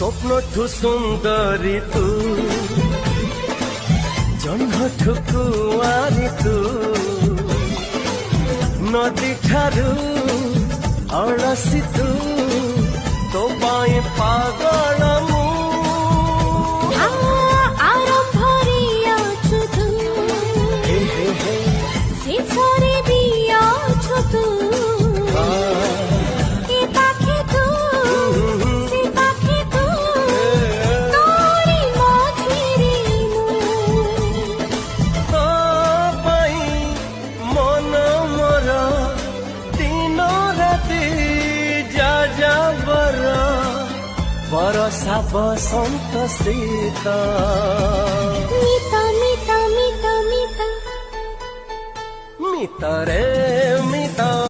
ସ୍ୱପ୍ନଠୁ ସୁନ୍ଦରୀ ତୁ ଜହ୍ନଠୁ କୁଆରୀ ତୁ ନଦୀ ଠାରୁ ଅଳସୀ ତୁ ତୋ ପାଇଁ ପାଗଳ ମୁଁ ଆରମ୍ଭରେ ଅଛୁ ତୁ ଶେଷରେ ବି ଅଛୁ ତୁ ଏ ପାଖେ ତୁ ସେ ପାଖେ ତୁ ତୋରି ମଝିରେ ମୁଁ ତୋ ପାଇଁ ମନ ମୋର ଦିନ ରାତି ଯାଯାବର ବରଷା ବସନ୍ତ ଶୀତ ମିତା ମିତା ମିତା ମିତା ମିତରେ ମିତ